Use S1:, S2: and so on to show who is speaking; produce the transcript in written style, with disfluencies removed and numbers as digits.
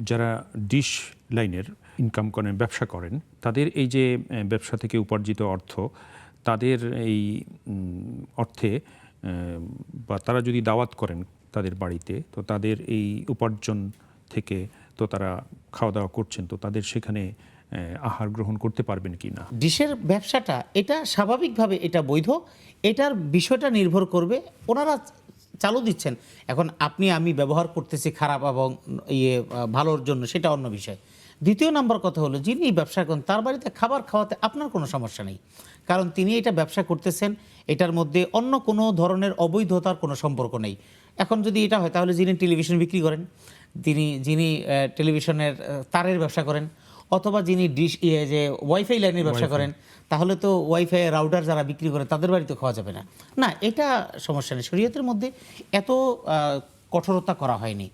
S1: যারা ডিশ লাইনের ইনকাম করেন, ব্যবসা করেন, তাদের এই যে ব্যবসা থেকে উপার্জিত অর্থ, তাদের এই অর্থে বা তারা যদি দাওয়াত করেন তাদের বাড়িতে, তো তাদের এই উপার্জন থেকে তো তারা খাওয়া দাওয়া করছেন, তো তাদের সেখানে আহার গ্রহণ করতে পারবেন কি না?
S2: ডিশের ব্যবসাটা এটা স্বাভাবিকভাবে এটা বৈধ, এটার বিষয়টা নির্ভর করবে ওনারা চালু দিচ্ছেন। এখন আপনি আমি ব্যবহার করতেছি খারাপ এবং ভালোর জন্য, সেটা অন্য বিষয়। দ্বিতীয় নম্বর কথা হলো, যিনি ব্যবসা করেন তার বাড়িতে খাবার খাওয়াতে আপনার কোনো সমস্যা নেই, কারণ তিনি এটা ব্যবসা করতেছেন, এটার মধ্যে অন্য কোনো ধরনের অবৈধতার কোনো সম্পর্ক নেই। এখন যদি এটা হয় তাহলে যিনি টেলিভিশন বিক্রি করেন, যিনি টেলিভিশনের তারের ব্যবসা করেন, অথবা যিনি ডিশ যে ওয়াইফাই লাইনের ব্যবসা করেন, তাহলে তো ওয়াইফাই রাউটার যারা বিক্রি করে তাদের বাড়িতে খাওয়া যাবে না। না, এটা সমস্যা নেই, শরীয়তের মধ্যে এত কঠোরতা করা হয়নি।